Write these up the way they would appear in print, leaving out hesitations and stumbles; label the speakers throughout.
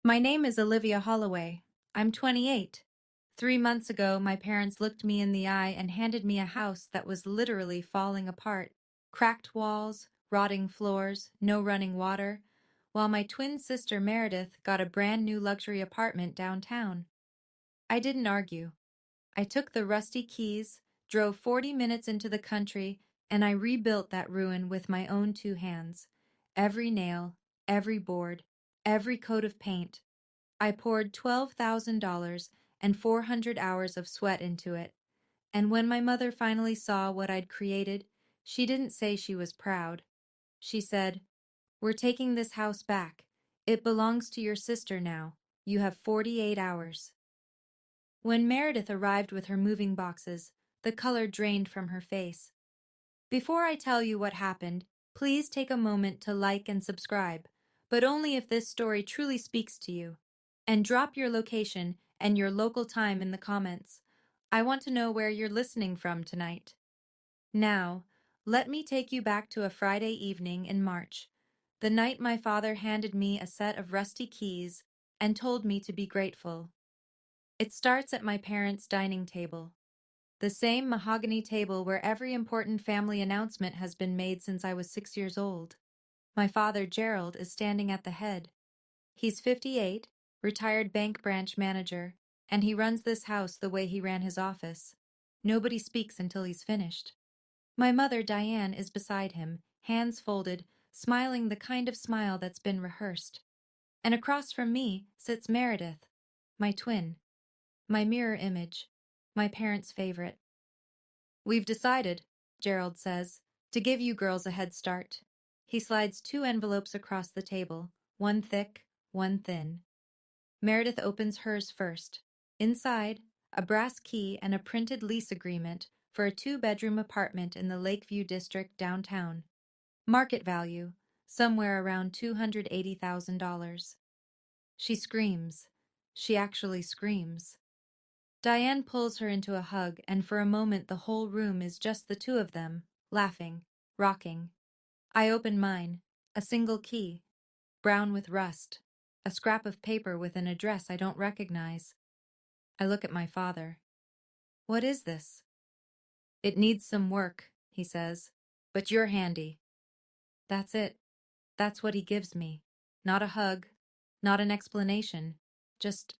Speaker 1: My name is Olivia Holloway. I'm 28. 3 months ago, my parents looked me in the eye and handed me a house that was literally falling apart. Cracked walls, rotting floors, no running water, while my twin sister Meredith got a brand new luxury apartment downtown. I didn't argue. I took the rusty keys, drove 40 minutes into the country, and I rebuilt that ruin with my own two hands. Every nail, every board, every coat of paint. I poured $12,000 and 400 hours of sweat into it, and when my mother finally saw what I'd created, she didn't say she was proud. She said, "We're taking this house back. It belongs to your sister now. You have 48 hours." When Meredith arrived with her moving boxes, the color drained from her face. Before I tell you what happened, please take a moment to like and subscribe, but only if this story truly speaks to you. And drop your location and your local time in the comments. I want to know where you're listening from tonight. Now, let me take you back to a Friday evening in March, the night my father handed me a set of rusty keys and told me to be grateful. It starts at my parents' dining table, the same mahogany table where every important family announcement has been made since I was 6 years old. My father, Gerald, is standing at the head. He's 58, retired bank branch manager, and he runs this house the way he ran his office. Nobody speaks until he's finished. My mother, Diane, is beside him, hands folded, smiling the kind of smile that's been rehearsed. And across from me sits Meredith, my twin, my mirror image, my parents' favorite. "We've decided," Gerald says, "to give you girls a head start." He slides two envelopes across the table, one thick, one thin. Meredith opens hers first. Inside, a brass key and a printed lease agreement for a two-bedroom apartment in the Lakeview district downtown. Market value, somewhere around $280,000. She screams. She actually screams. Diane pulls her into a hug, and for a moment the whole room is just the two of them, laughing, rocking. I open mine, a single key, brown with rust, a scrap of paper with an address I don't recognize. I look at my father. "What is this?" "It needs some work," he says, "but you're handy." That's it. That's what he gives me. Not a hug, not an explanation, just,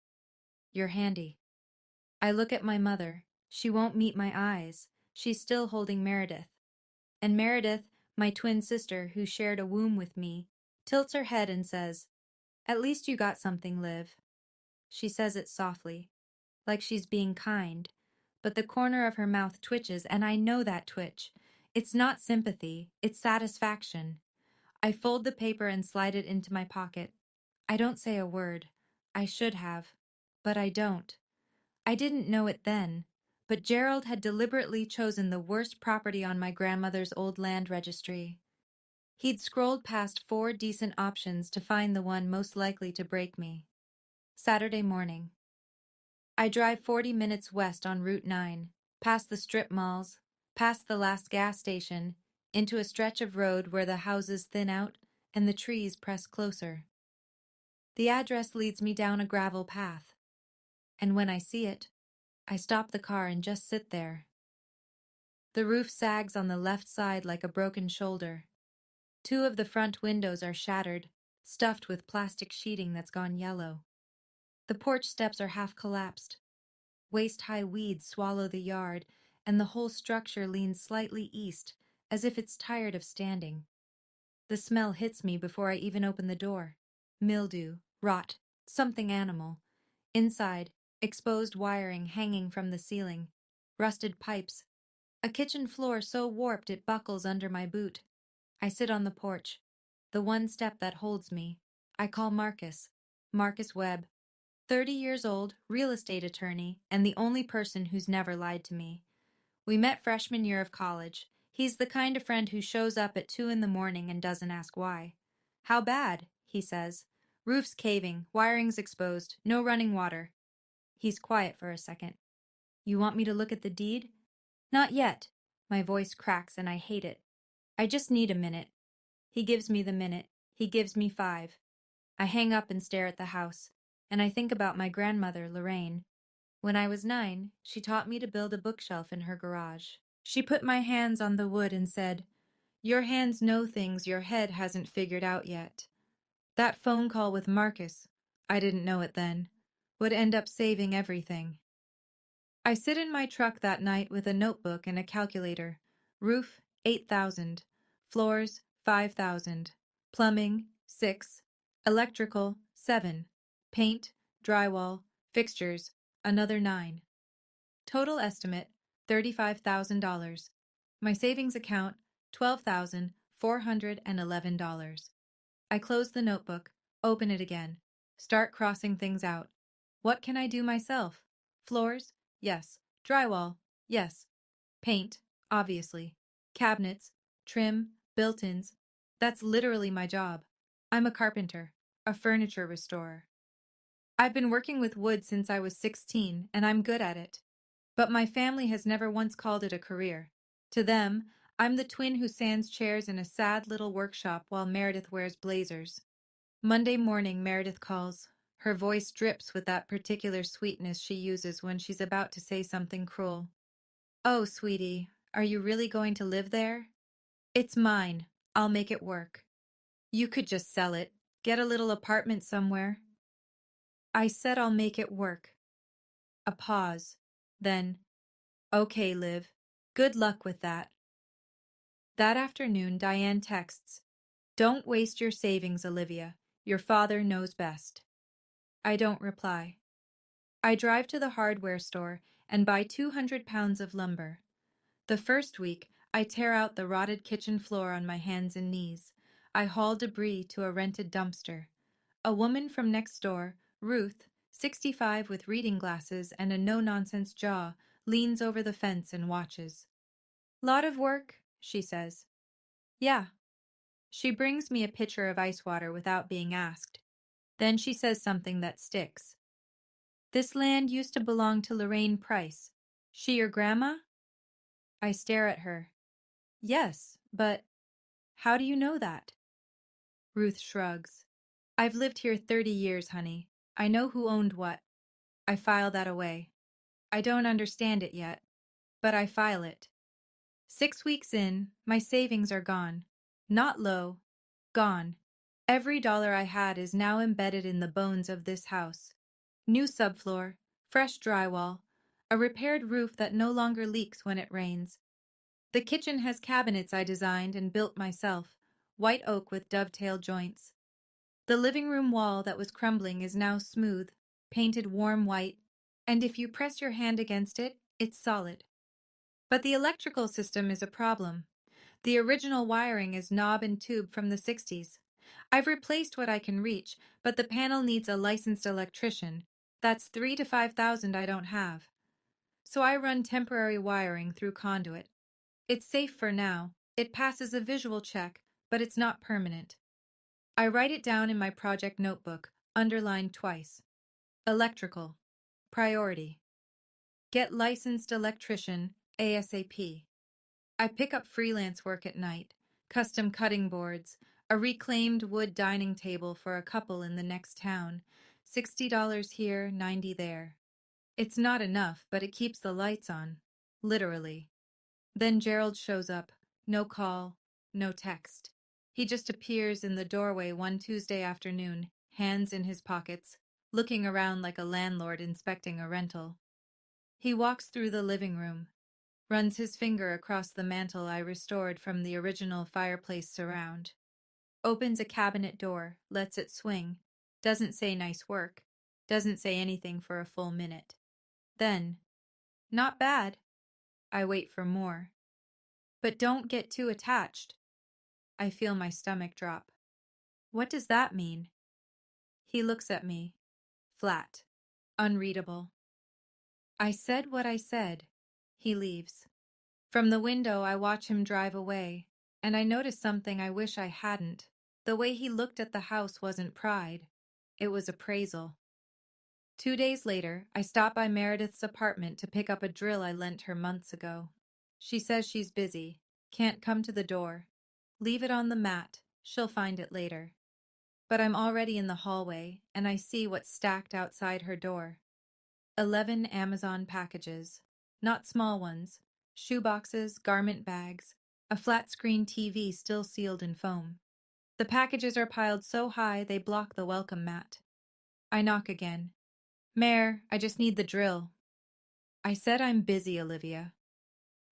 Speaker 1: "You're handy." I look at my mother. She won't meet my eyes. She's still holding Meredith. And Meredith, my twin sister who shared a womb with me, tilts her head and says, "At least you got something, Liv." She says it softly, like she's being kind, but the corner of her mouth twitches, and I know that twitch. It's not sympathy, it's satisfaction. I fold the paper and slide it into my pocket. I don't say a word. I should have, but I don't. I didn't know it then, but Gerald had deliberately chosen the worst property on my grandmother's old land registry. He'd scrolled past 4 decent options to find the one most likely to break me. Saturday morning. I drive 40 minutes west on Route 9, past the strip malls, past the last gas station, into a stretch of road where the houses thin out and the trees press closer. The address leads me down a gravel path, and when I see it, I stop the car and just sit there. The roof sags on the left side like a broken shoulder. 2 of the front windows are shattered, stuffed with plastic sheeting that's gone yellow. The porch steps are half collapsed. Waist-high weeds swallow the yard, and the whole structure leans slightly east, as if it's tired of standing. The smell hits me before I even open the door. Mildew, rot, something animal. Inside, exposed wiring hanging from the ceiling, rusted pipes, a kitchen floor so warped it buckles under my boot. I sit on the porch, the one step that holds me. I call Marcus Webb, 30 years old, real estate attorney, and the only person who's never lied to me. We met freshman year of college. He's the kind of friend who shows up at 2 in the morning and doesn't ask why. "How bad?" he says. "Roof's caving, wiring's exposed, no running water." He's quiet for a second. "You want me to look at the deed?" "Not yet." My voice cracks and I hate it. "I just need a minute." He gives me the minute. He gives me 5. I hang up and stare at the house, and I think about my grandmother, Lorraine. When I was 9, she taught me to build a bookshelf in her garage. She put my hands on the wood and said, "Your hands know things your head hasn't figured out yet." That phone call with Marcus, I didn't know it then, would end up saving everything. I sit in my truck that night with a notebook and a calculator. Roof, 8,000. Floors, 5,000. Plumbing, 6. Electrical, 7. Paint, drywall, fixtures, another 9. Total estimate, $35,000. My savings account, $12,411. I close the notebook, open it again, start crossing things out. What can I do myself? Floors? Yes. Drywall? Yes. Paint? Obviously. Cabinets? Trim? Built-ins? That's literally my job. I'm a carpenter, a furniture restorer. I've been working with wood since I was 16, and I'm good at it. But my family has never once called it a career. To them, I'm the twin who sands chairs in a sad little workshop while Meredith wears blazers. Monday morning, Meredith calls. Her voice drips with that particular sweetness she uses when she's about to say something cruel. "Oh, sweetie, are you really going to live there?" "It's mine. I'll make it work." "You could just sell it. Get a little apartment somewhere." I said I'll make it work. A pause. Then, "Okay, Liv. Good luck with that." That afternoon, Diane texts, "Don't waste your savings, Olivia. Your father knows best." I don't reply. I drive to the hardware store and buy 200 pounds of lumber. The first week, I tear out the rotted kitchen floor on my hands and knees. I haul debris to a rented dumpster. A woman from next door, Ruth, 65 with reading glasses and a no-nonsense jaw, leans over the fence and watches. "Lot of work," she says. "Yeah." She brings me a pitcher of ice water without being asked. Then she says something that sticks. "This land used to belong to Lorraine Price. She your grandma?" I stare at her. "Yes, but how do you know that?" Ruth shrugs. "I've lived here 30 years, honey. I know who owned what." I file that away. I don't understand it yet, but I file it. 6 weeks in, my savings are gone. Not low. Gone. Every dollar I had is now embedded in the bones of this house. New subfloor, fresh drywall, a repaired roof that no longer leaks when it rains. The kitchen has cabinets I designed and built myself, white oak with dovetail joints. The living room wall that was crumbling is now smooth, painted warm white, and if you press your hand against it, it's solid. But the electrical system is a problem. The original wiring is knob and tube from the 60s. I've replaced what I can reach, but the panel needs a licensed electrician. That's 3 to 5,000 I don't have. So I run temporary wiring through conduit. It's safe for now. It passes a visual check, but it's not permanent. I write it down in my project notebook, underlined twice. Electrical. Priority. Get licensed electrician, ASAP. I pick up freelance work at night, custom cutting boards, a reclaimed wood dining table for a couple in the next town, $60 here, $90 there. It's not enough, but it keeps the lights on, literally. Then Gerald shows up, no call, no text. He just appears in the doorway one Tuesday afternoon, hands in his pockets, looking around like a landlord inspecting a rental. He walks through the living room, runs his finger across the mantel I restored from the original fireplace surround, opens a cabinet door, lets it swing, doesn't say nice work, doesn't say anything for a full minute. Then, "Not bad." I wait for more. "But don't get too attached." I feel my stomach drop. "What does that mean?" He looks at me, flat, unreadable. I said what I said. He leaves. From the window, I watch him drive away, and I notice something I wish I hadn't. The way he looked at the house wasn't pride. It was appraisal. 2 days later, I stop by Meredith's apartment to pick up a drill I lent her months ago. She says she's busy, can't come to the door. Leave it on the mat. She'll find it later. But I'm already in the hallway, and I see what's stacked outside her door. 11 Amazon packages. Not small ones. Shoeboxes, garment bags, a flat-screen TV still sealed in foam. The packages are piled so high they block the welcome mat. I knock again. Mayor, I just need the drill. I said I'm busy, Olivia.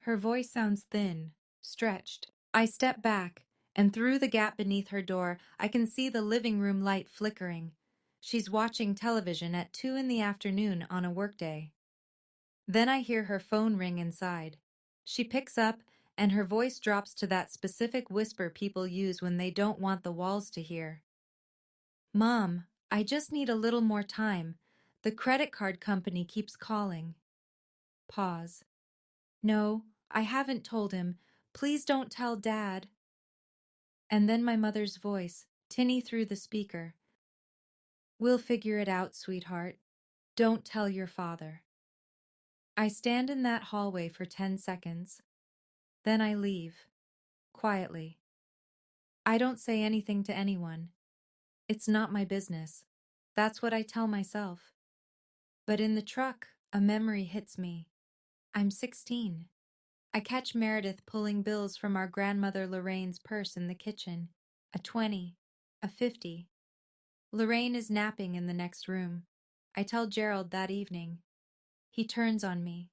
Speaker 1: Her voice sounds thin, stretched. I step back, and through the gap beneath her door, I can see the living room light flickering. She's watching television at 2 in the afternoon on a workday. Then I hear her phone ring inside. She picks up, and her voice drops to that specific whisper people use when they don't want the walls to hear. Mom, I just need a little more time. The credit card company keeps calling. Pause. No, I haven't told him. Please don't tell Dad. And then my mother's voice, tinny through the speaker. We'll figure it out, sweetheart. Don't tell your father. I stand in that hallway for 10 seconds. Then I leave, quietly. I don't say anything to anyone. It's not my business. That's what I tell myself. But in the truck, a memory hits me. I'm 16. I catch Meredith pulling bills from our grandmother Lorraine's purse in the kitchen. A 20, a 50. Lorraine is napping in the next room. I tell Gerald that evening. He turns on me.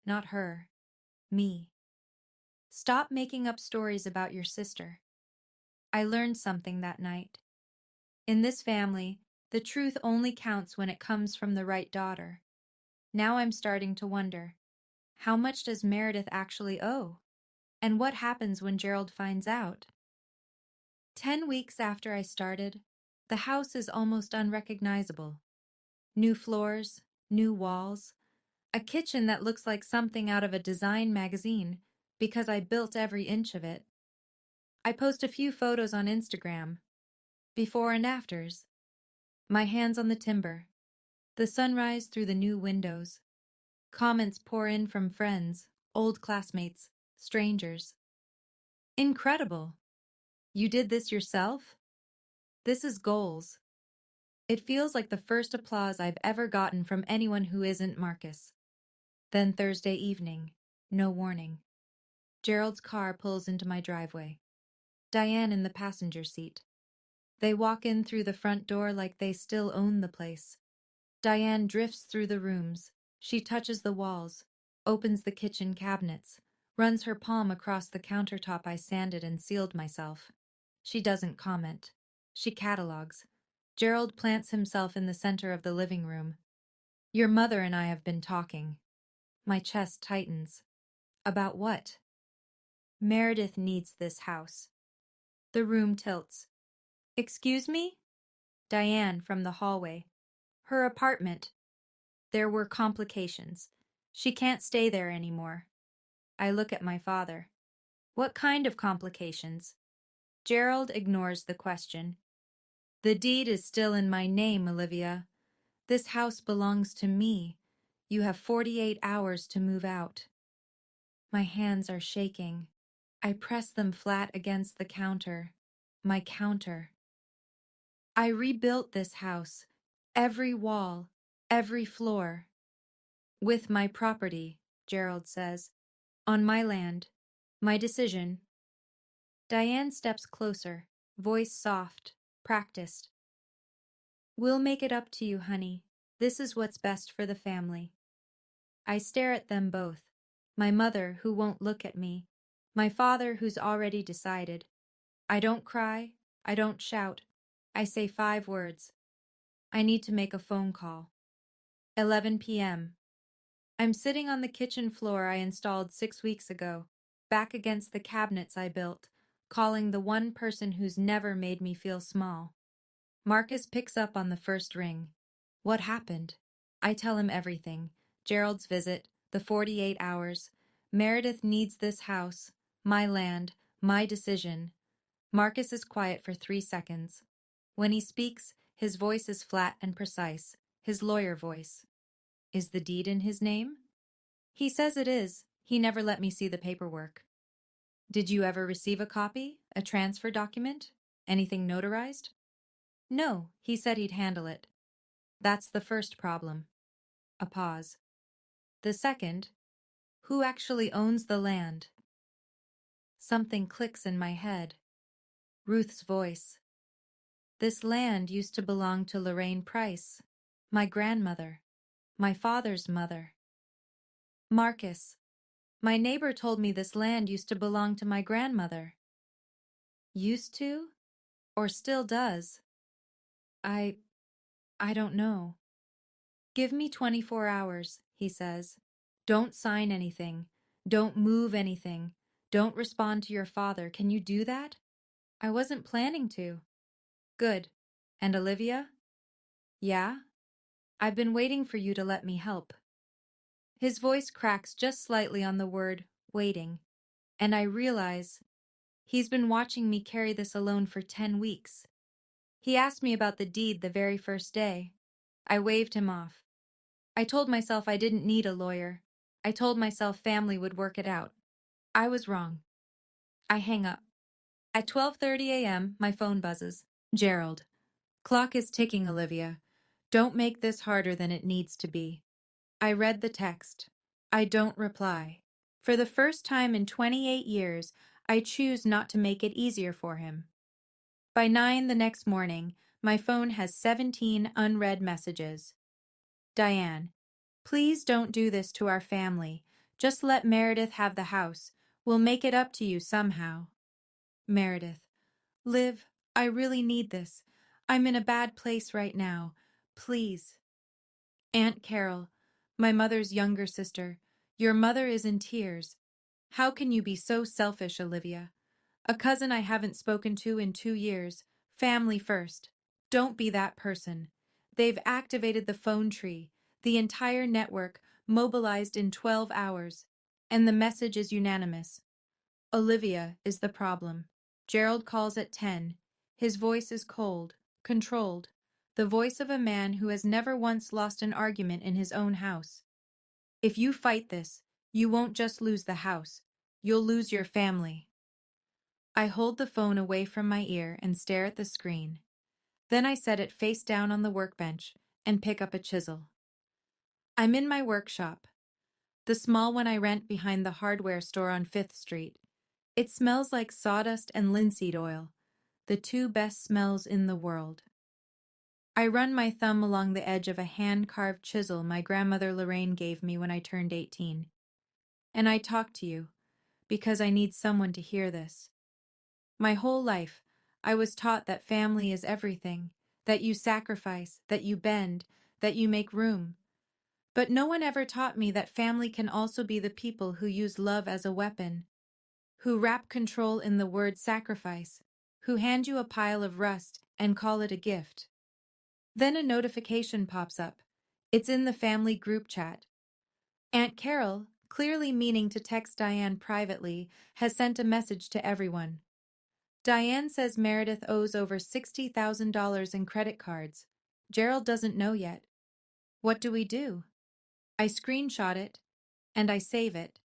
Speaker 1: Not her. Me. Stop making up stories about your sister. I learned something that night. In this family, the truth only counts when it comes from the right daughter. Now I'm starting to wonder, how much does Meredith actually owe? And what happens when Gerald finds out? 10 weeks after I started, the house is almost unrecognizable. New floors, new walls, a kitchen that looks like something out of a design magazine because I built every inch of it. I post a few photos on Instagram, before and afters. My hands on the timber, the sunrise through the new windows. Comments pour in from friends, old classmates, strangers. Incredible! You did this yourself? This is goals. It feels like the first applause I've ever gotten from anyone who isn't Marcus. Then Thursday evening, no warning. Gerald's car pulls into my driveway. Diane in the passenger seat. They walk in through the front door like they still own the place. Diane drifts through the rooms. She touches the walls, opens the kitchen cabinets, runs her palm across the countertop I sanded and sealed myself. She doesn't comment. She catalogs. Gerald plants himself in the center of the living room. Your mother and I have been talking. My chest tightens. About what? Meredith needs this house. The room tilts. Excuse me? Diane from the hallway. Her apartment. There were complications. She can't stay there anymore. I look at my father. What kind of complications? Gerald ignores the question. The deed is still in my name, Olivia. This house belongs to me. You have 48 hours to move out. My hands are shaking. I press them flat against the counter. My counter. I rebuilt this house. Every wall, every floor. With my property, Gerald says. On my land. My decision. Diane steps closer, voice soft, practiced. We'll make it up to you, honey. This is what's best for the family. I stare at them both. My mother, who won't look at me. My father, who's already decided. I don't cry. I don't shout. I say 5 words. I need to make a phone call. 11 p.m. I'm sitting on the kitchen floor I installed 6 weeks ago, back against the cabinets I built, calling the one person who's never made me feel small. Marcus picks up on the first ring. What happened? I tell him everything. Gerald's visit, the 48 hours. Meredith needs this house, my land, my decision. Marcus is quiet for 3 seconds. When he speaks, his voice is flat and precise, his lawyer voice. Is the deed in his name? He says it is. He never let me see the paperwork. Did you ever receive a copy? A transfer document? Anything notarized? No, he said he'd handle it. That's the first problem. A pause. The second, who actually owns the land? Something clicks in my head. Ruth's voice. This land used to belong to Lorraine Price, my grandmother, my father's mother. Marcus, my neighbor told me this land used to belong to my grandmother. Used to? Or still does? I don't know. Give me 24 hours, he says. Don't sign anything. Don't move anything. Don't respond to your father. Can you do that? I wasn't planning to. Good. And Olivia? Yeah? I've been waiting for you to let me help. His voice cracks just slightly on the word, waiting, and I realize he's been watching me carry this alone for 10 weeks. He asked me about the deed the very first day. I waved him off. I told myself I didn't need a lawyer. I told myself family would work it out. I was wrong. I hang up. At 12:30 a.m., my phone buzzes. Gerald. Clock is ticking, Olivia. Don't make this harder than it needs to be. I read the text. I don't reply. For the first time in 28 years, I choose not to make it easier for him. By 9 the next morning, my phone has 17 unread messages. Diane, please don't do this to our family. Just let Meredith have the house. We'll make it up to you somehow. Meredith, Liv, I really need this. I'm in a bad place right now. Please. Aunt Carol, my mother's younger sister, your mother is in tears. How can you be so selfish, Olivia? A cousin I haven't spoken to in 2 years. Family first. Don't be that person. They've activated the phone tree, the entire network, mobilized in 12 hours. And the message is unanimous. Olivia is the problem. Gerald calls at 10. His voice is cold, controlled. The voice of a man who has never once lost an argument in his own house. If you fight this, you won't just lose the house. You'll lose your family. I hold the phone away from my ear and stare at the screen. Then I set it face down on the workbench and pick up a chisel. I'm in my workshop, the small one I rent behind the hardware store on 5th Street. It smells like sawdust and linseed oil, the two best smells in the world. I run my thumb along the edge of a hand-carved chisel my grandmother Lorraine gave me when I turned 18. And I talk to you, because I need someone to hear this. My whole life, I was taught that family is everything, that you sacrifice, that you bend, that you make room. But no one ever taught me that family can also be the people who use love as a weapon, who wrap control in the word sacrifice, who hand you a pile of rust and call it a gift. Then a notification pops up. It's in the family group chat. Aunt Carol, clearly meaning to text Diane privately, has sent a message to everyone. Diane says Meredith owes over $60,000 in credit cards. Gerald doesn't know yet. What do we do? I screenshot it, and I save it.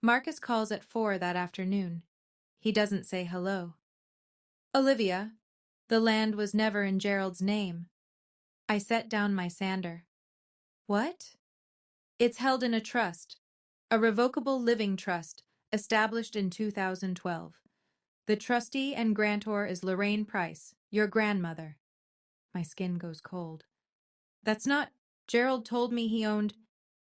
Speaker 1: Marcus calls at 4 that afternoon. He doesn't say hello. Olivia, the land was never in Gerald's name. I set down my sander. What? It's held in a trust, a revocable living trust, established in 2012. The trustee and grantor is Lorraine Price, your grandmother. My skin goes cold. That's not... Gerald told me he owned...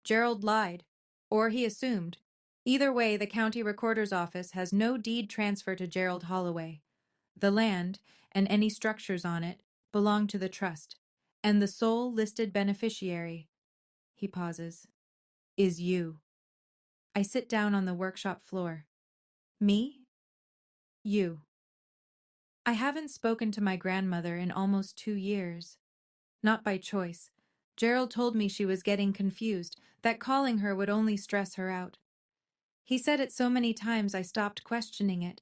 Speaker 1: Gerald lied. Or he assumed. Either way, the county recorder's office has no deed transfer to Gerald Holloway. The land, and any structures on it, belong to the trust, and the sole listed beneficiary, he pauses, is you. I sit down on the workshop floor. Me? You. I haven't spoken to my grandmother in almost 2 years. Not by choice. Gerald told me she was getting confused, that calling her would only stress her out. He said it so many times I stopped questioning it.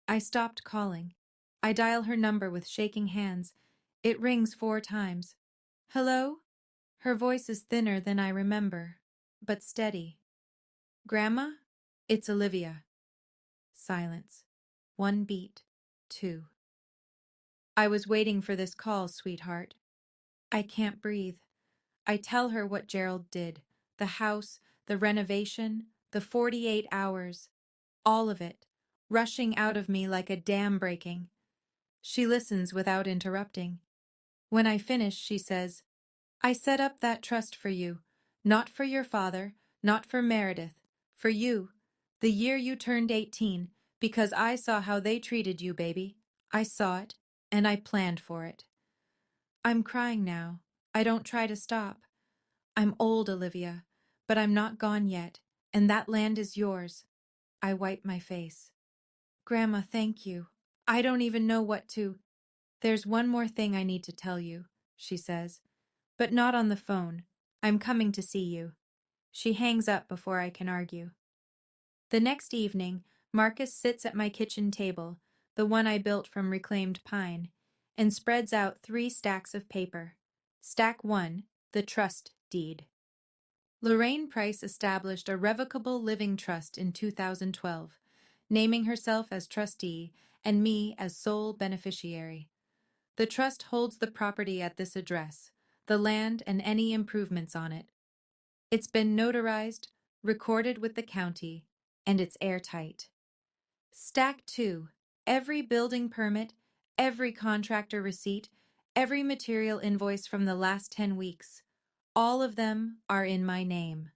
Speaker 1: I stopped calling. I dial her number with shaking hands. It rings 4 times. Hello? Her voice is thinner than I remember, but steady. Grandma? It's Olivia. Silence. 1 beat. 2. I was waiting for this call, sweetheart. I can't breathe. I tell her what Gerald did. The house, the renovation, the 48 hours. All of it, rushing out of me like a dam breaking. She listens without interrupting. When I finish, she says, I set up that trust for you, not for your father, not for Meredith, for you, the year you turned 18, because I saw how they treated you, baby. I saw it, and I planned for it. I'm crying now. I don't try to stop. I'm old, Olivia, but I'm not gone yet, and that land is yours. I wipe my face. Grandma, thank you. I don't even know what to. There's one more thing I need to tell you, she says, but not on the phone. I'm coming to see you. She hangs up before I can argue. The next evening, Marcus sits at my kitchen table, the one I built from reclaimed pine, and spreads out 3 stacks of paper. Stack 1, the trust deed. Lorraine Price established a revocable living trust in 2012, naming herself as trustee and me as sole beneficiary. The trust holds the property at this address, the land and any improvements on it. It's been notarized, recorded with the county, and it's airtight. Stack 2, every building permit, every contractor receipt, every material invoice from the last 10 weeks. All of them are in my name.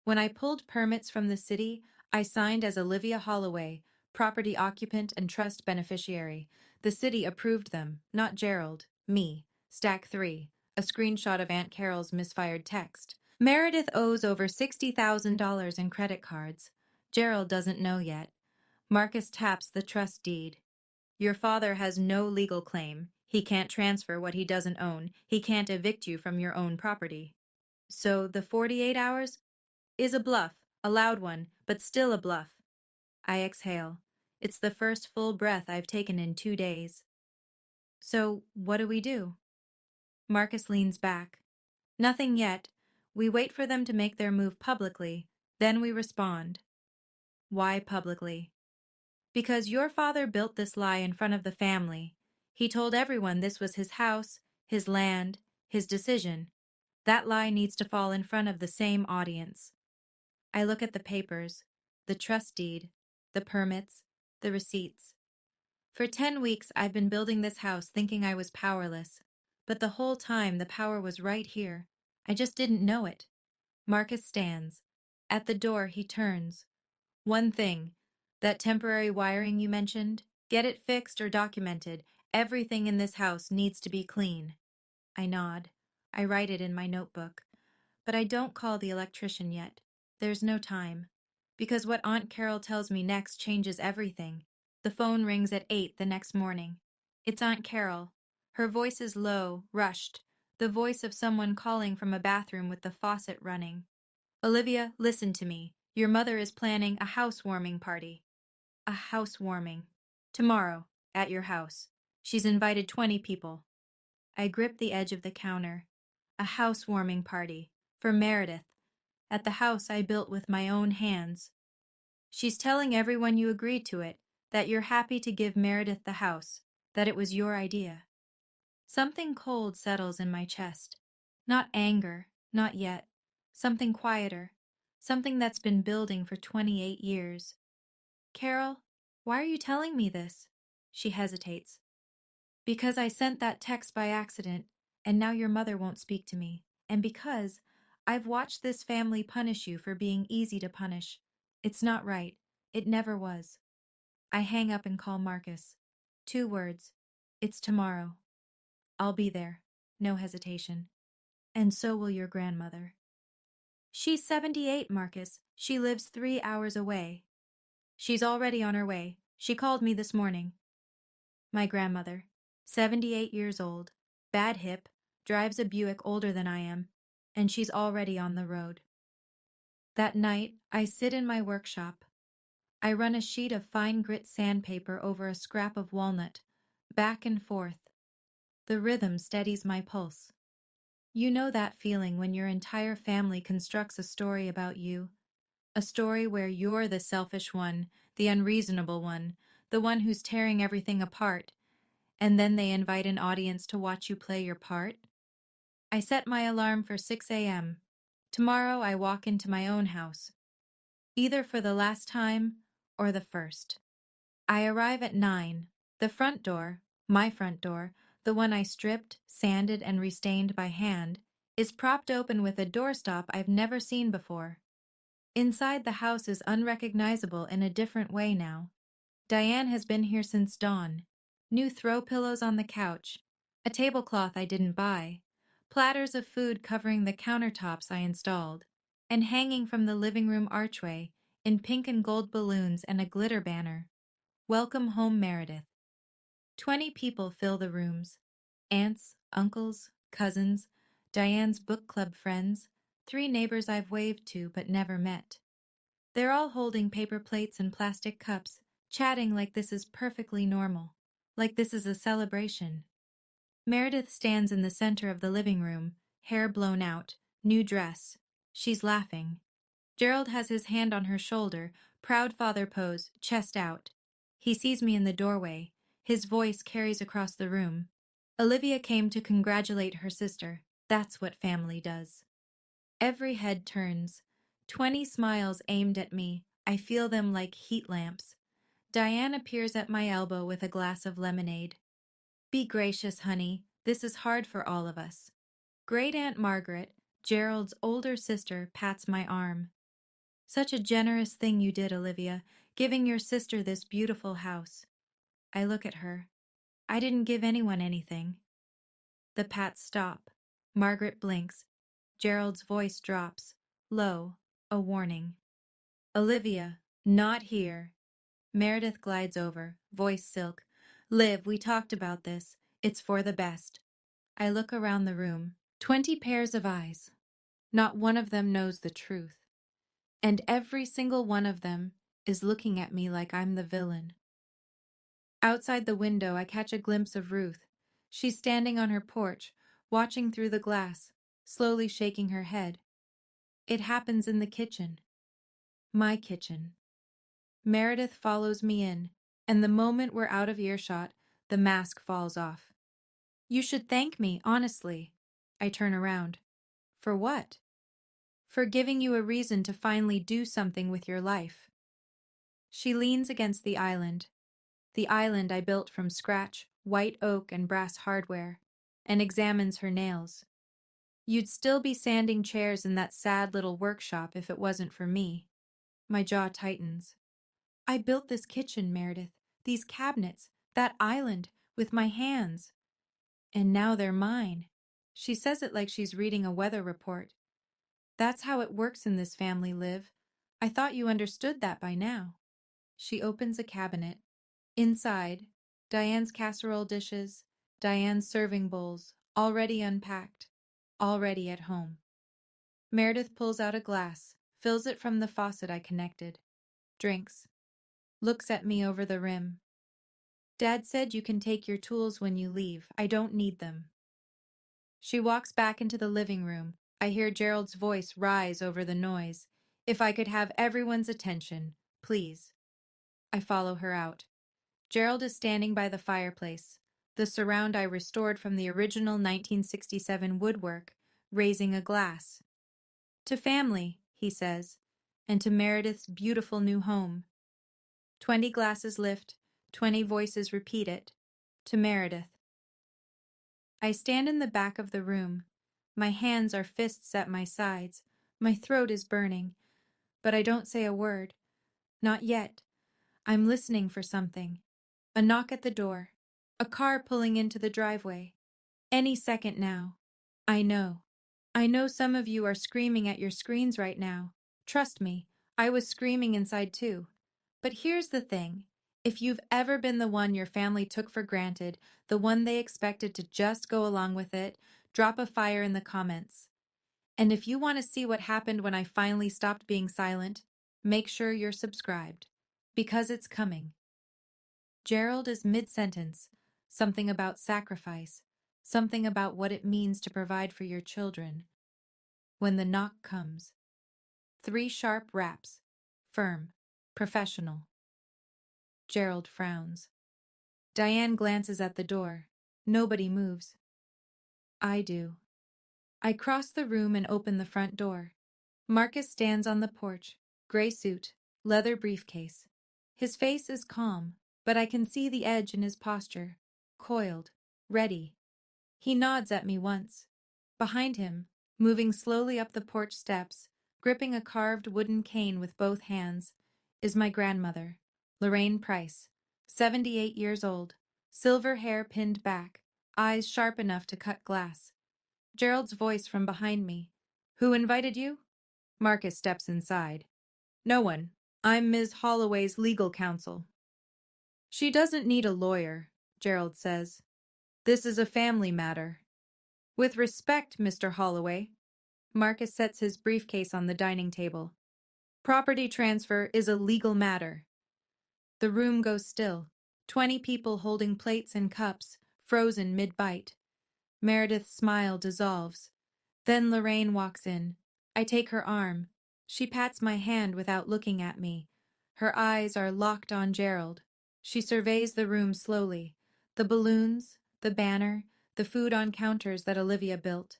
Speaker 1: When I pulled permits from the city, I signed as Olivia Holloway, property occupant and trust beneficiary. The city approved them, not Gerald, me. Stack 3, a screenshot of Aunt Carol's misfired text. Meredith owes over $60,000 in credit cards. Gerald doesn't know yet. Marcus taps the trust deed. Your father has no legal claim. He can't transfer what he doesn't own. He can't evict you from your own property. So the 48 hours is a bluff, a loud one, but still a bluff. I exhale. It's the first full breath I've taken in 2 days. So what do we do? Marcus leans back. Nothing yet. We wait for them to make their move publicly. Then we respond. Why publicly? Because your father built this lie in front of the family. He told everyone this was his house, his land, his decision. That lie needs to fall in front of the same audience. I look at the papers, the trust deed, the permits, the receipts. For 10 weeks, I've been building this house thinking I was powerless. But the whole time, the power was right here. I just didn't know it. Marcus stands. At the door, he turns. One thing, that temporary wiring you mentioned, get it fixed or documented. Everything in this house needs to be clean. I nod. I write it in my notebook. But I don't call the electrician yet. There's no time. Because what Aunt Carol tells me next changes everything. The phone rings at 8 the next morning. It's Aunt Carol. Her voice is low, rushed, the voice of someone calling from a bathroom with the faucet running. Olivia, listen to me. Your mother is planning a housewarming party. A housewarming. Tomorrow, at your house. She's invited 20 people. I grip the edge of the counter. A housewarming party. For Meredith. At the house I built with my own hands. She's telling everyone you agreed to it, that you're happy to give Meredith the house, that it was your idea. Something cold settles in my chest. Not anger, not yet. Something quieter. Something that's been building for 28 years. Carol, why are you telling me this? She hesitates. Because I sent that text by accident, and now your mother won't speak to me. And because I've watched this family punish you for being easy to punish. It's not right. It never was. I hang up and call Marcus. 2 words. It's tomorrow. I'll be there. No hesitation. And so will your grandmother. She's 78, Marcus. She lives 3 hours away. She's already on her way. She called me this morning. My grandmother, 78 years old, bad hip, drives a Buick older than I am, and she's already on the road. That night, I sit in my workshop. I run a sheet of fine grit sandpaper over a scrap of walnut, back and forth. The rhythm steadies my pulse. You know that feeling when your entire family constructs a story about you, a story where you're the selfish one, the unreasonable one, the one who's tearing everything apart, and then they invite an audience to watch you play your part? I set my alarm for 6 a.m. Tomorrow I walk into my own house, either for the last time or the first. I arrive at 9. The front door, my front door, the one I stripped, sanded, and restained by hand, is propped open with a doorstop I've never seen before. Inside, the house is unrecognizable in a different way now. Diane has been here since dawn. New throw pillows on the couch, a tablecloth I didn't buy, platters of food covering the countertops I installed, and hanging from the living room archway, in pink and gold balloons and a glitter banner, "Welcome home, Meredith." 20 people fill the rooms. Aunts, uncles, cousins, Diane's book club friends, 3 neighbors I've waved to but never met. They're all holding paper plates and plastic cups, chatting like this is perfectly normal, like this is a celebration. Meredith stands in the center of the living room, hair blown out, new dress. She's laughing. Gerald has his hand on her shoulder, proud father pose, chest out. He sees me in the doorway. His voice carries across the room. Olivia came to congratulate her sister. That's what family does. Every head turns. 20 smiles aimed at me. I feel them like heat lamps. Diane appears at my elbow with a glass of lemonade. "Be gracious, honey. This is hard for all of us." Great Aunt Margaret, Gerald's older sister, pats my arm. "Such a generous thing you did, Olivia, giving your sister this beautiful house." I look at her. I didn't give anyone anything. The pats stop. Margaret blinks. Gerald's voice drops, low, a warning. "Olivia, not here." Meredith glides over, voice silk. "Liv, we talked about this. It's for the best." I look around the room. 20 pairs of eyes. Not one of them knows the truth. And every single one of them is looking at me like I'm the villain. Outside the window, I catch a glimpse of Ruth. She's standing on her porch, watching through the glass, slowly shaking her head. It happens in the kitchen. My kitchen. Meredith follows me in, and the moment we're out of earshot, the mask falls off. "You should thank me, honestly." I turn around. "For what?" "For giving you a reason to finally do something with your life." She leans against the island I built from scratch, white oak and brass hardware, and examines her nails. "You'd still be sanding chairs in that sad little workshop if it wasn't for me." My jaw tightens. "I built this kitchen, Meredith, these cabinets, that island, with my hands. And now they're mine." She says it like she's reading a weather report. "That's how it works in this family, Liv. I thought you understood that by now." She opens a cabinet. Inside, Diane's casserole dishes, Diane's serving bowls, already unpacked, already at home. Meredith pulls out a glass, fills it from the faucet I connected, drinks, looks at me over the rim. "Dad said you can take your tools when you leave. I don't need them." She walks back into the living room. I hear Gerald's voice rise over the noise. "If I could have everyone's attention, please." I follow her out. Gerald is standing by the fireplace, the surround I restored from the original 1967 woodwork, raising a glass. "To family," he says, "and to Meredith's beautiful new home." 20 glasses lift, 20 voices repeat it. "To Meredith." I stand in the back of the room. My hands are fists at my sides. My throat is burning. But I don't say a word. Not yet. I'm listening for something. A knock at the door. A car pulling into the driveway. Any second now. I know. I know some of you are screaming at your screens right now. Trust me, I was screaming inside too. But here's the thing. If you've ever been the one your family took for granted, the one they expected to just go along with it, drop a fire in the comments. And if you want to see what happened when I finally stopped being silent, make sure you're subscribed. Because it's coming. Gerald is mid-sentence, something about sacrifice, something about what it means to provide for your children. When the knock comes. 3 sharp raps, firm, professional. Gerald frowns. Diane glances at the door. Nobody moves. I do. I cross the room and open the front door. Marcus stands on the porch, gray suit, leather briefcase. His face is calm, but I can see the edge in his posture, coiled, ready. He nods at me once. Behind him, moving slowly up the porch steps, gripping a carved wooden cane with both hands, is my grandmother, Lorraine Price, 78 years old, silver hair pinned back, eyes sharp enough to cut glass. Gerald's voice from behind me. Who invited you? Marcus steps inside. No one. I'm Ms. Holloway's legal counsel. She doesn't need a lawyer, Gerald says. This is a family matter. With respect, Mr. Holloway. Marcus sets his briefcase on the dining table. Property transfer is a legal matter. The room goes still. 20 people holding plates and cups, frozen mid-bite. Meredith's smile dissolves. Then Lorraine walks in. I take her arm. She pats my hand without looking at me. Her eyes are locked on Gerald. She surveys the room slowly. The balloons, the banner, the food on counters that Olivia built.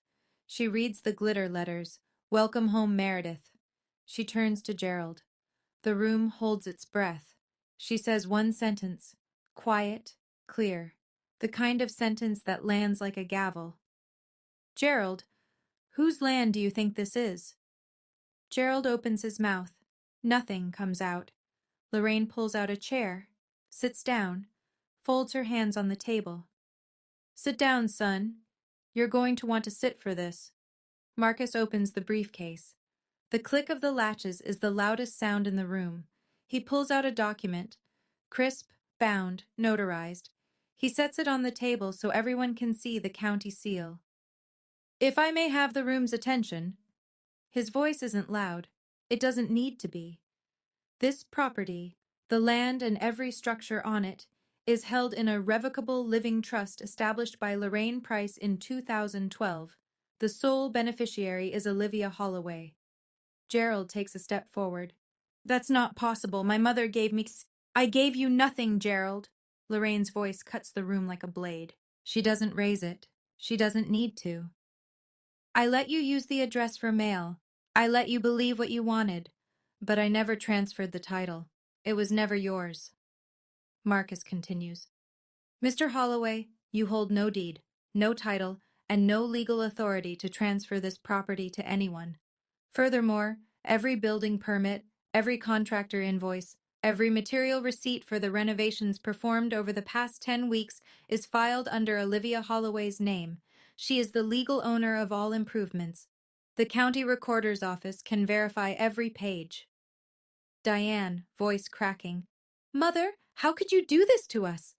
Speaker 1: She reads the glitter letters. Welcome home, Meredith. She turns to Gerald. The room holds its breath. She says one sentence. Quiet, clear. The kind of sentence that lands like a gavel. Gerald, whose land do you think this is? Gerald opens his mouth. Nothing comes out. Lorraine pulls out a chair, sits down, folds her hands on the table. Sit down, son. You're going to want to sit for this. Marcus opens the briefcase. The click of the latches is the loudest sound in the room. He pulls out a document, crisp, bound, notarized. He sets it on the table so everyone can see the county seal. If I may have the room's attention. His voice isn't loud. It doesn't need to be. This property, the land and every structure on it, is held in a revocable living trust established by Lorraine Price in 2012. The sole beneficiary is Olivia Holloway. Gerald takes a step forward. That's not possible. My mother gave me... I gave you nothing, Gerald. Lorraine's voice cuts the room like a blade. She doesn't raise it. She doesn't need to. I let you use the address for mail. I let you believe what you wanted. But I never transferred the title. It was never yours. Marcus continues. Mr. Holloway, you hold no deed, no title, and no legal authority to transfer this property to anyone. Furthermore, every building permit, every contractor invoice, every material receipt for the renovations performed over the past 10 weeks is filed under Olivia Holloway's name. She is the legal owner of all improvements. The county recorder's office can verify every page. Diane, voice cracking. Mother, how could you do this to us?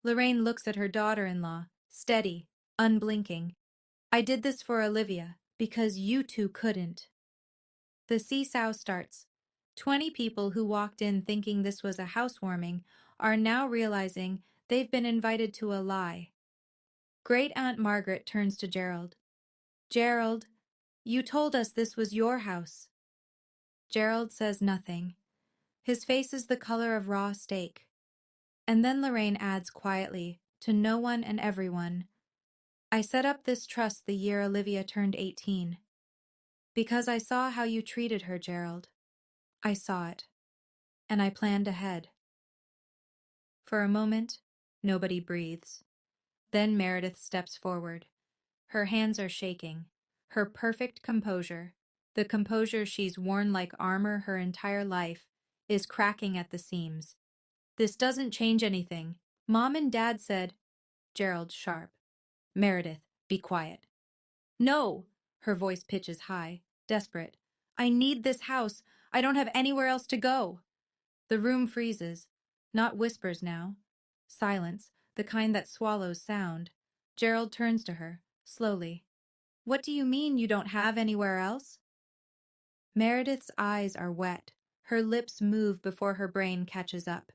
Speaker 1: Lorraine looks at her daughter-in-law, steady, unblinking. I did this for Olivia, because you two couldn't. The seesaw starts. 20 people who walked in thinking this was a housewarming are now realizing they've been invited to a lie. Great-Aunt Margaret turns to Gerald. Gerald, you told us this was your house. Gerald says nothing. His face is the color of raw steak. And then Lorraine adds quietly, to no one and everyone, I set up this trust the year Olivia turned 18. Because I saw how you treated her, Gerald. I saw it. And I planned ahead. For a moment, nobody breathes. Then Meredith steps forward. Her hands are shaking. Her perfect composure, the composure she's worn like armor her entire life, is cracking at the seams. This doesn't change anything. Mom and Dad said, Gerald sharp. Meredith, be quiet. No! Her voice pitches high, desperate. I need this house. I don't have anywhere else to go. The room freezes. Not whispers now. Silence, the kind that swallows sound. Gerald turns to her, slowly. What do you mean you don't have anywhere else? Meredith's eyes are wet. Her lips move before her brain catches up.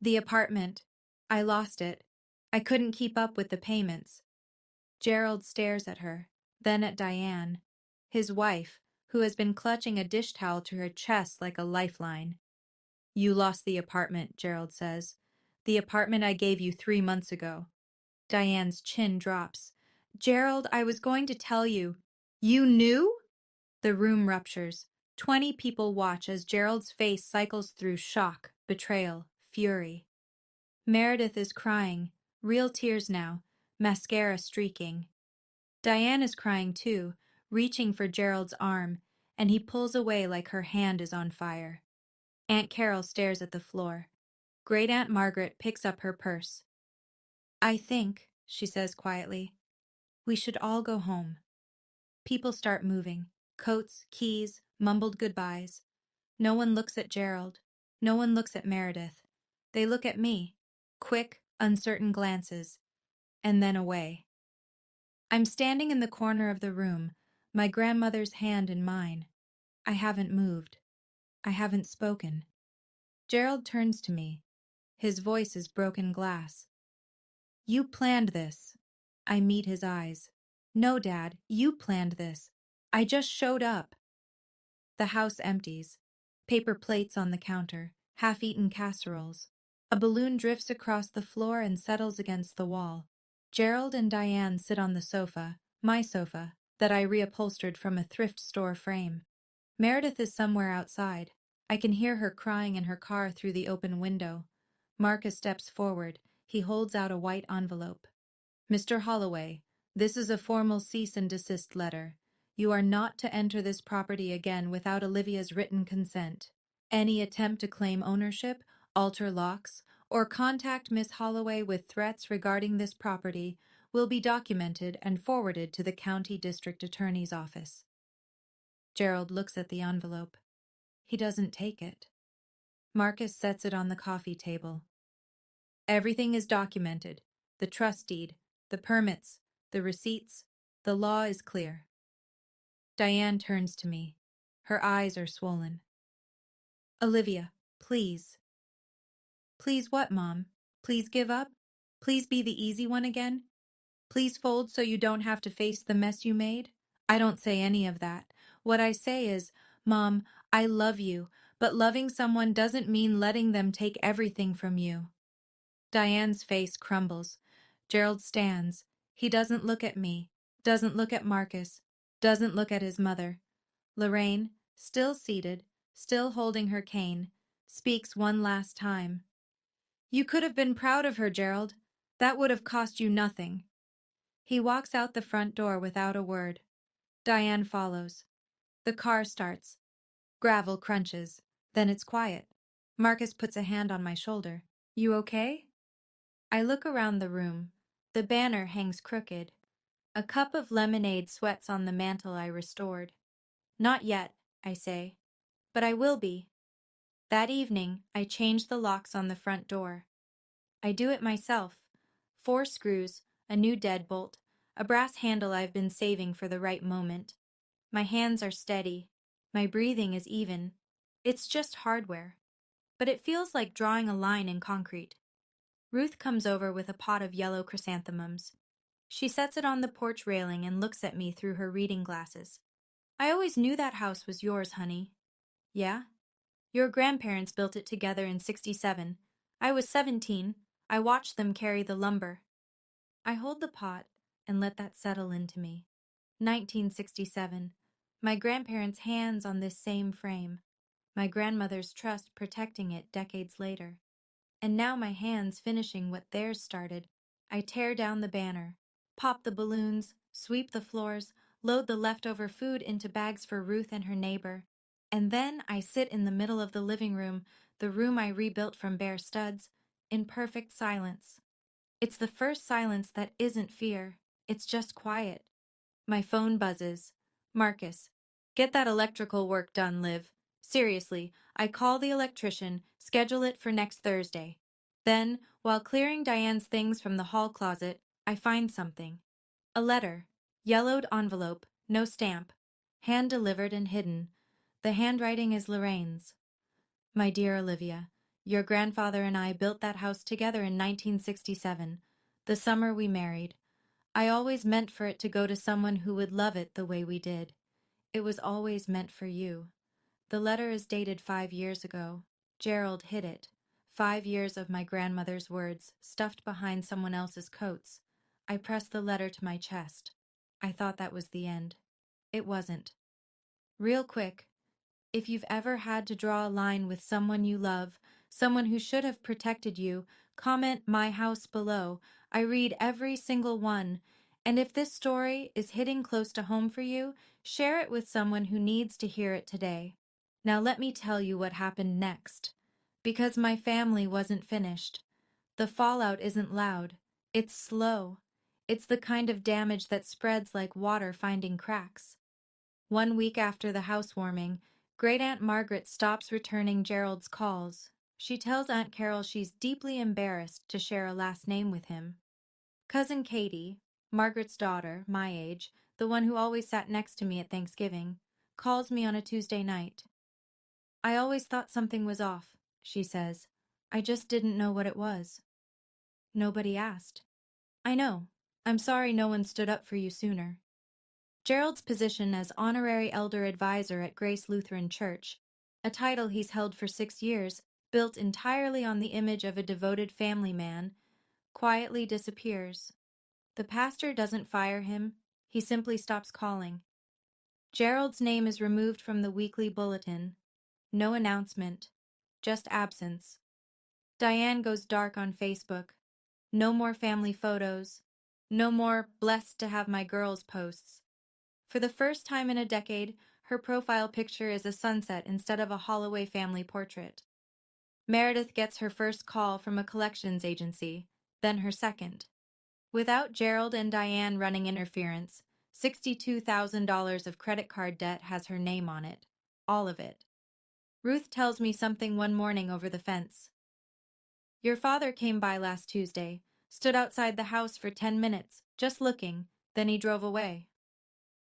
Speaker 1: The apartment. I lost it. I couldn't keep up with the payments. Gerald stares at her, then at Diane, his wife, who has been clutching a dish towel to her chest like a lifeline. You lost the apartment, Gerald says. The apartment I gave you 3 months ago. Diane's chin drops. Gerald, I was going to tell you. You knew? The room ruptures. 20 people watch as Gerald's face cycles through shock, betrayal, fury. Meredith is crying, real tears now, mascara streaking. Diane is crying too, reaching for Gerald's arm, and he pulls away like her hand is on fire. Aunt Carol stares at the floor. Great Aunt Margaret picks up her purse. I think, she says quietly, we should all go home. People start moving. Coats, keys, mumbled goodbyes. No one looks at Gerald. No one looks at Meredith. They look at me. Quick, uncertain glances. And then away. I'm standing in the corner of the room, my grandmother's hand in mine. I haven't moved. I haven't spoken. Gerald turns to me. His voice is broken glass. You planned this. I meet his eyes. No, Dad, you planned this. I just showed up. The house empties. Paper plates on the counter, half-eaten casseroles. A balloon drifts across the floor and settles against the wall. Gerald and Diane sit on the sofa, my sofa, that I reupholstered from a thrift store frame. Meredith is somewhere outside. I can hear her crying in her car through the open window. Marcus steps forward. He holds out a white envelope. Mr. Holloway, this is a formal cease and desist letter. You are not to enter this property again without Olivia's written consent. Any attempt to claim ownership, alter locks, or contact Miss Holloway with threats regarding this property will be documented and forwarded to the County District Attorney's Office. Gerald looks at the envelope. He doesn't take it. Marcus sets it on the coffee table. Everything is documented. The trust deed, the permits, the receipts. The law is clear. Diane turns to me. Her eyes are swollen. Olivia, please. Please what, Mom? Please give up? Please be the easy one again? Please fold so you don't have to face the mess you made? I don't say any of that. What I say is, Mom, I love you, but loving someone doesn't mean letting them take everything from you. Diane's face crumbles. Gerald stands. He doesn't look at me, doesn't look at Marcus, doesn't look at his mother. Lorraine, still seated, still holding her cane, speaks one last time. You could have been proud of her, Gerald. That would have cost you nothing. He walks out the front door without a word. Diane follows. The car starts. Gravel crunches. Then it's quiet. Marcus puts a hand on my shoulder. You okay? I look around the room. The banner hangs crooked. A cup of lemonade sweats on the mantel I restored. Not yet, I say. But I will be. That evening, I change the locks on the front door. I do it myself. 4 screws, a new deadbolt, a brass handle I've been saving for the right moment. My hands are steady. My breathing is even. It's just hardware. But it feels like drawing a line in concrete. Ruth comes over with a pot of yellow chrysanthemums. She sets it on the porch railing and looks at me through her reading glasses. I always knew that house was yours, honey. Yeah? Your grandparents built it together in '67. I was 17. I watched them carry the lumber. I hold the pot and let that settle into me. 1967. My grandparents' hands on this same frame. My grandmother's trust protecting it decades later. And now my hands finishing what theirs started. I tear down the banner, pop the balloons, sweep the floors, load the leftover food into bags for Ruth and her neighbor. And then I sit in the middle of the living room, the room I rebuilt from bare studs, in perfect silence. It's the first silence that isn't fear. It's just quiet. My phone buzzes. Marcus, get that electrical work done, Liv. Seriously, I call the electrician, schedule it for next Thursday. Then, while clearing Diane's things from the hall closet, I find something. A letter. Yellowed envelope, no stamp. Hand-delivered and hidden. The handwriting is Lorraine's. My dear Olivia, your grandfather and I built that house together in 1967, the summer we married. I always meant for it to go to someone who would love it the way we did. It was always meant for you. The letter is dated 5 years ago. Gerald hid it. 5 years of my grandmother's words stuffed behind someone else's coats. I pressed the letter to my chest. I thought that was the end. It wasn't. Real quick, if you've ever had to draw a line with someone you love, someone who should have protected you, comment "My house" below. I read every single one. And if this story is hitting close to home for you, share it with someone who needs to hear it today. Now let me tell you what happened next. Because my family wasn't finished. The fallout isn't loud. It's slow. It's the kind of damage that spreads like water finding cracks. 1 week after the housewarming, Great Aunt Margaret stops returning Gerald's calls. She tells Aunt Carol she's deeply embarrassed to share a last name with him. Cousin Katie, Margaret's daughter, my age, the one who always sat next to me at Thanksgiving, calls me on a Tuesday night. "I always thought something was off," she says. "I just didn't know what it was." Nobody asked. "I know. I'm sorry no one stood up for you sooner." Gerald's position as honorary elder advisor at Grace Lutheran Church, a title he's held for 6 years, built entirely on the image of a devoted family man, quietly disappears. The pastor doesn't fire him, he simply stops calling. Gerald's name is removed from the weekly bulletin. No announcement, just absence. Diane goes dark on Facebook. No more family photos. No more "blessed to have my girls" posts. For the first time in a decade, her profile picture is a sunset instead of a Holloway family portrait. Meredith gets her first call from a collections agency, then her second. Without Gerald and Diane running interference, $62,000 of credit card debt has her name on it. All of it. Ruth tells me something one morning over the fence. "Your father came by last Tuesday, stood outside the house for 10 minutes, just looking, then he drove away."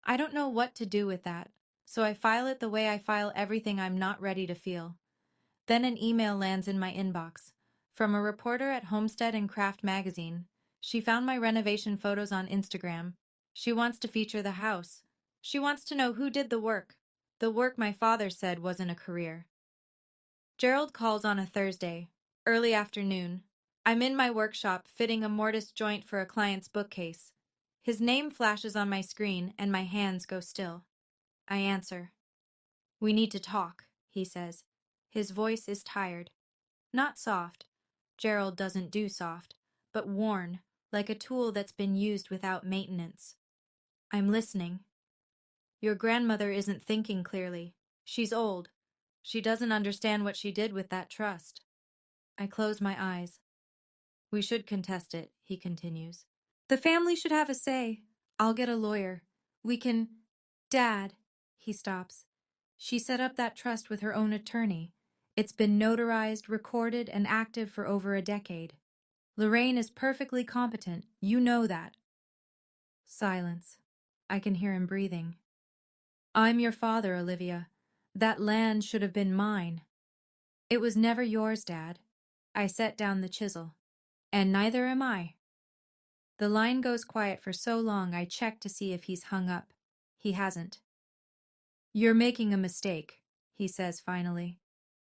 Speaker 1: I don't know what to do with that, so I file it the way I file everything I'm not ready to feel. Then an email lands in my inbox, from a reporter at Homestead and Craft magazine. She found my renovation photos on Instagram. She wants to feature the house. She wants to know who did the work my father said wasn't a career. Gerald calls on a Thursday, early afternoon. I'm in my workshop fitting a mortise joint for a client's bookcase. His name flashes on my screen and my hands go still. I answer. "We need to talk," he says. His voice is tired. Not soft. Gerald doesn't do soft, but worn, like a tool that's been used without maintenance. I'm listening. "Your grandmother isn't thinking clearly. She's old. She doesn't understand what she did with that trust." I close my eyes. "We should contest it," he continues. "The family should have a say. I'll get a lawyer. We can—" "Dad," he stops. "She set up that trust with her own attorney. It's been notarized, recorded, and active for over a decade. Lorraine is perfectly competent. You know that." Silence. I can hear him breathing. "I'm your father, Olivia. That land should have been mine." "It was never yours, Dad." I set down the chisel. "And neither am I." The line goes quiet for so long I check to see if he's hung up. He hasn't. "You're making a mistake," he says finally.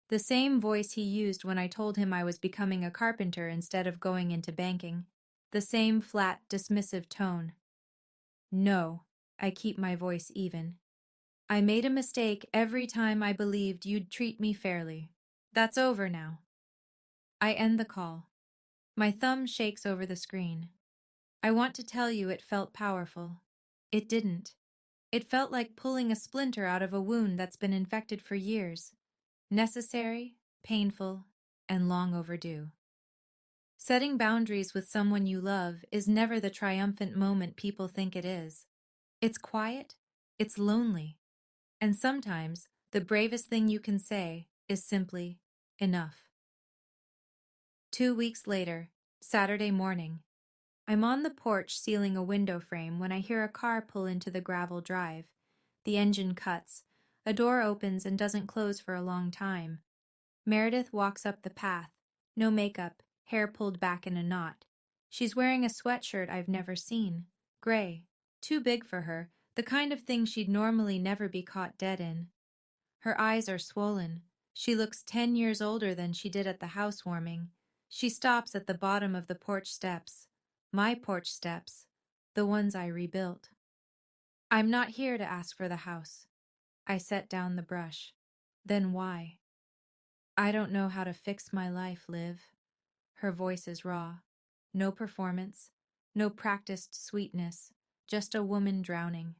Speaker 1: The same voice he used when I told him I was becoming a carpenter instead of going into banking. The same flat, dismissive tone. "No," I keep my voice even. "I made a mistake every time I believed you'd treat me fairly. That's over now." I end the call. My thumb shakes over the screen. I want to tell you it felt powerful. It didn't. It felt like pulling a splinter out of a wound that's been infected for years. Necessary, painful, and long overdue. Setting boundaries with someone you love is never the triumphant moment people think it is. It's quiet, it's lonely, and sometimes the bravest thing you can say is simply, enough. 2 weeks later, Saturday morning. I'm on the porch sealing a window frame when I hear a car pull into the gravel drive. The engine cuts. A door opens and doesn't close for a long time. Meredith walks up the path. No makeup, hair pulled back in a knot. She's wearing a sweatshirt I've never seen. Gray. Too big for her, the kind of thing she'd normally never be caught dead in. Her eyes are swollen. She looks 10 years older than she did at the housewarming. She stops at the bottom of the porch steps. My porch steps, the ones I rebuilt. I'm not here to ask for the house. I set down the brush. Then why? I don't know how to fix my life, Liv. Her voice is raw. No performance, no practiced sweetness, just a woman drowning.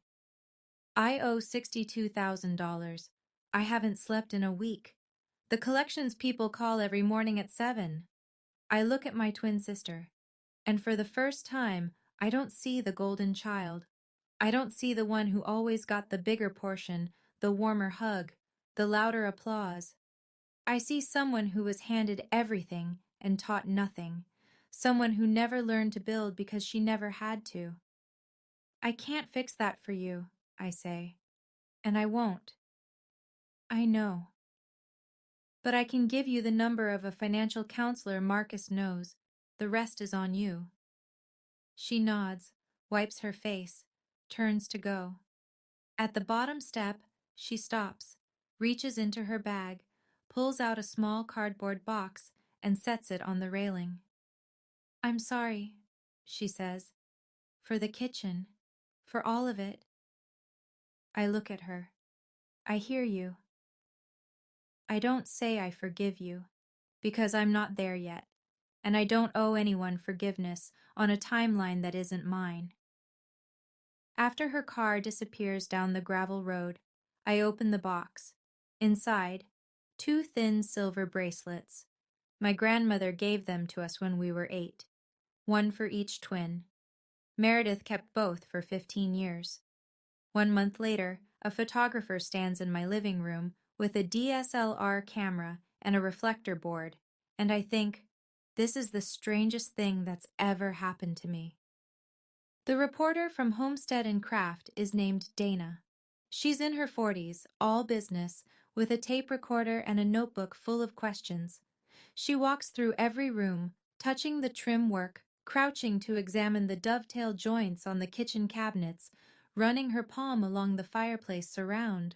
Speaker 1: I owe $62,000. I haven't slept in a week. The collections people call every morning at 7. I look at my twin sister, and for the first time, I don't see the golden child. I don't see the one who always got the bigger portion, the warmer hug, the louder applause. I see someone who was handed everything and taught nothing, someone who never learned to build because she never had to. I can't fix that for you, I say, and I won't. I know. But I can give you the number of a financial counselor Marcus knows. The rest is on you. She nods, wipes her face, turns to go. At the bottom step, she stops, reaches into her bag, pulls out a small cardboard box, and sets it on the railing. I'm sorry, she says, for the kitchen, for all of it. I look at her. I hear you. I don't say I forgive you, because I'm not there yet, and I don't owe anyone forgiveness on a timeline that isn't mine. After her car disappears down the gravel road, I open the box. Inside, 2 thin silver bracelets. My grandmother gave them to us when we were 8, one for each twin. Meredith kept both for 15 years. 1 month later, a photographer stands in my living room with a DSLR camera and a reflector board, and I think, this is the strangest thing that's ever happened to me. The reporter from Homestead and Craft is named Dana. She's in her 40s, all business, with a tape recorder and a notebook full of questions. She walks through every room, touching the trim work, crouching to examine the dovetail joints on the kitchen cabinets, running her palm along the fireplace surround.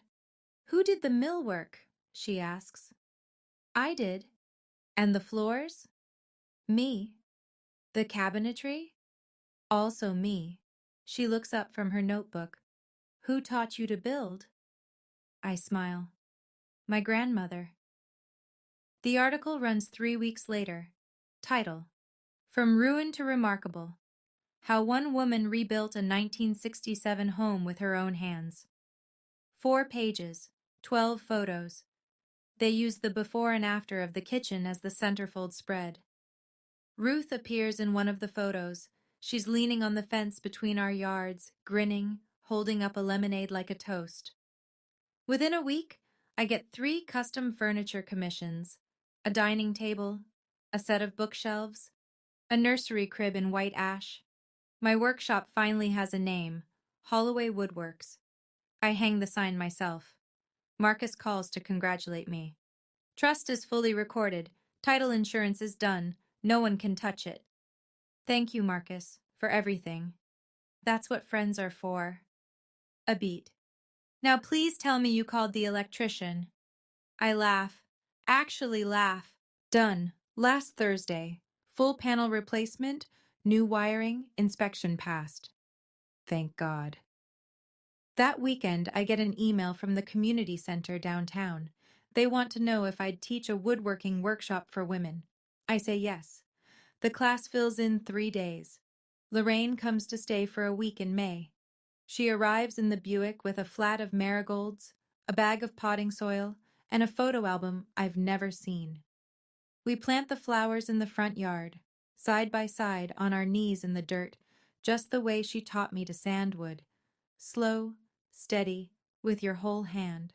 Speaker 1: Who did the millwork? She asks. I did. And the floors? Me. The cabinetry? Also me. She looks up from her notebook. Who taught you to build? I smile. My grandmother. The article runs 3 weeks later. Title: From Ruin to Remarkable. How one woman rebuilt a 1967 home with her own hands. 4 pages, 12 photos. They use the before and after of the kitchen as the centerfold spread. Ruth appears in one of the photos. She's leaning on the fence between our yards, grinning, holding up a lemonade like a toast. Within a week, I get 3 custom furniture commissions: a dining table, a set of bookshelves, a nursery crib in white ash. My workshop finally has a name: Holloway Woodworks. I hang the sign myself. Marcus calls to congratulate me. Trust is fully recorded. Title insurance is done. No one can touch it. Thank you, Marcus, for everything. That's what friends are for. A beat. Now please tell me you called the electrician. I laugh. Actually laugh. Done. Last Thursday. Full panel replacement, new wiring, inspection passed. Thank God. That weekend, I get an email from the community center downtown. They want to know if I'd teach a woodworking workshop for women. I say yes. The class fills in 3 days. Lorraine comes to stay for a week in May. She arrives in the Buick with a flat of marigolds, a bag of potting soil, and a photo album I've never seen. We plant the flowers in the front yard, side by side on our knees in the dirt, just the way she taught me to sandwood. Slow, steady, with your whole hand.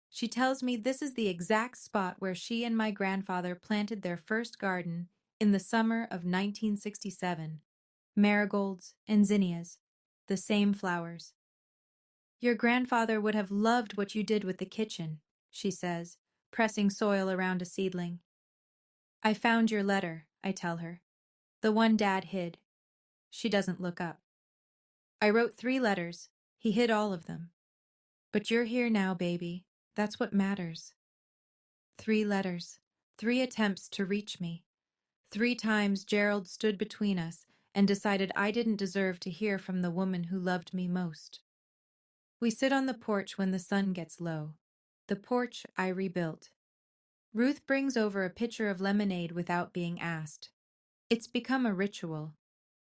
Speaker 1: She tells me this is the exact spot where she and my grandfather planted their first garden in the summer of 1967. Marigolds and zinnias, the same flowers. Your grandfather would have loved what you did with the kitchen, she says, pressing soil around a seedling. I found your letter, I tell her. The one Dad hid. She doesn't look up. I wrote 3 letters. He hid all of them. But you're here now, baby. That's what matters. 3 letters, 3 attempts to reach me. 3 times Gerald stood between us and decided I didn't deserve to hear from the woman who loved me most. We sit on the porch when the sun gets low. The porch I rebuilt. Ruth brings over a pitcher of lemonade without being asked. It's become a ritual.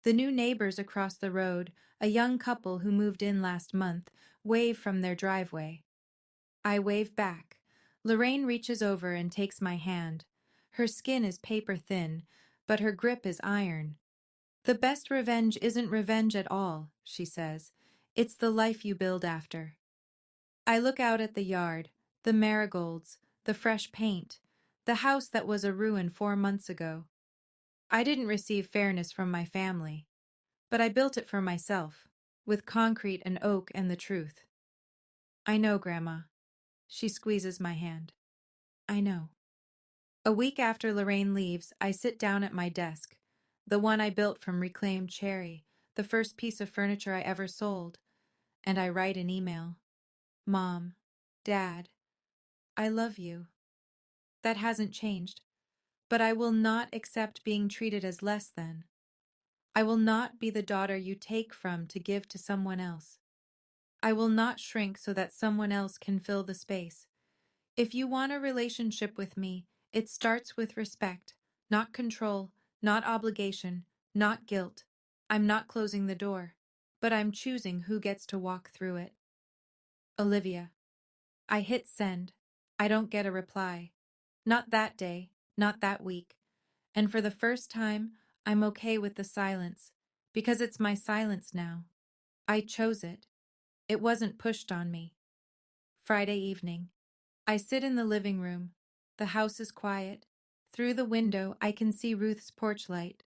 Speaker 1: The new neighbors across the road, a young couple who moved in last month, wave from their driveway. I wave back. Lorraine reaches over and takes my hand. Her skin is paper thin, but her grip is iron. The best revenge isn't revenge at all, she says. It's the life you build after. I look out at the yard, the marigolds, the fresh paint, the house that was a ruin 4 months ago. I didn't receive fairness from my family, but I built it for myself, with concrete and oak and the truth. I know, Grandma. She squeezes my hand. I know. A week after Lorraine leaves, I sit down at my desk, the one I built from reclaimed cherry, the first piece of furniture I ever sold, and I write an email. Mom, Dad, I love you. That hasn't changed, but I will not accept being treated as less than. I will not be the daughter you take from to give to someone else. I will not shrink so that someone else can fill the space. If you want a relationship with me, it starts with respect, not control, not obligation, not guilt. I'm not closing the door, but I'm choosing who gets to walk through it. Olivia. I hit send. I don't get a reply. Not that day, not that week. And for the first time, I'm okay with the silence, because it's my silence now. I chose it. It wasn't pushed on me. Friday evening. I sit in the living room. The house is quiet. Through the window, I can see Ruth's porch light,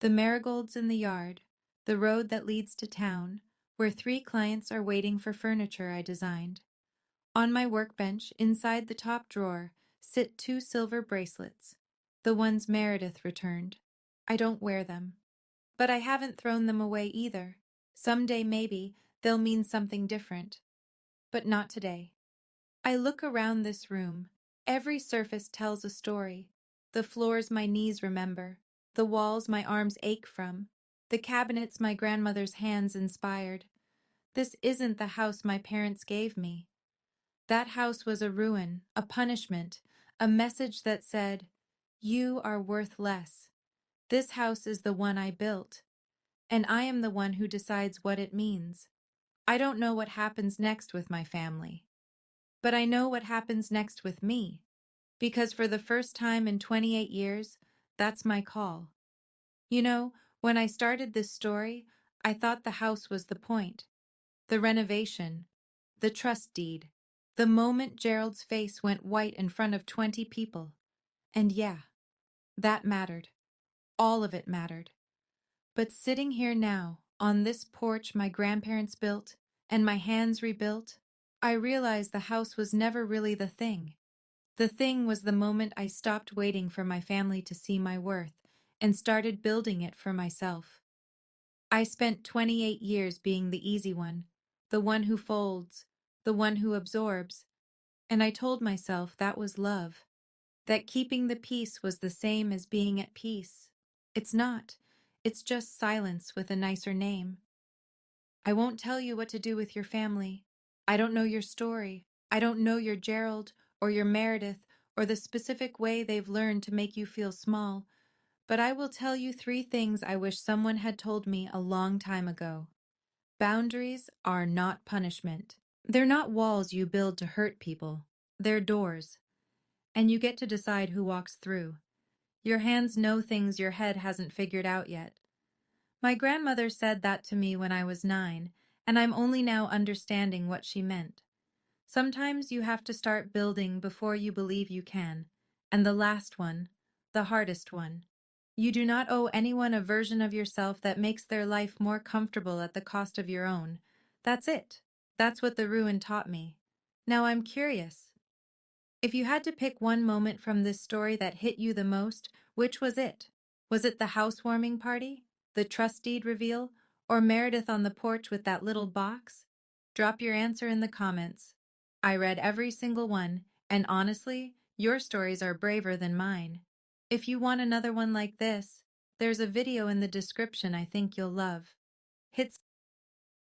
Speaker 1: the marigolds in the yard, the road that leads to town, where 3 clients are waiting for furniture I designed. On my workbench, inside the top drawer, sit 2 silver bracelets, the ones Meredith returned. I don't wear them. But I haven't thrown them away either. Someday, maybe, they'll mean something different. But not today. I look around this room. Every surface tells a story. The floors my knees remember, the walls my arms ache from, the cabinets my grandmother's hands inspired. This isn't the house my parents gave me. That house was a ruin, a punishment, a message that said, "You are worth less." This house is the one I built, and I am the one who decides what it means. I don't know what happens next with my family, but I know what happens next with me, because for the first time in 28 years, that's my call. You know, when I started this story, I thought the house was the point, the renovation, the trust deed, the moment Gerald's face went white in front of 20 people. And yeah, that mattered. All of it mattered. But sitting here now, on this porch my grandparents built, and my hands rebuilt, I realize the house was never really the thing. The thing was the moment I stopped waiting for my family to see my worth and started building it for myself. I spent 28 years being the easy one, the one who folds, the one who absorbs, and I told myself that was love, that keeping the peace was the same as being at peace. It's not. It's just silence with a nicer name. I won't tell you what to do with your family. I don't know your story. I don't know your Gerald or your Meredith or the specific way they've learned to make you feel small, but I will tell you 3 things I wish someone had told me a long time ago. Boundaries are not punishment. They're not walls you build to hurt people. They're doors. And you get to decide who walks through. Your hands know things your head hasn't figured out yet. My grandmother said that to me when I was 9, and I'm only now understanding what she meant. Sometimes you have to start building before you believe you can. And the last one, the hardest one. You do not owe anyone a version of yourself that makes their life more comfortable at the cost of your own. That's it. That's what the ruin taught me. Now I'm curious. If you had to pick one moment from this story that hit you the most, which was it? Was it the housewarming party, the trust deed reveal, or Meredith on the porch with that little box? Drop your answer in the comments. I read every single one, and honestly, Your stories are braver than mine. If you want another one like this, there's a video in the description I think you'll love. Hit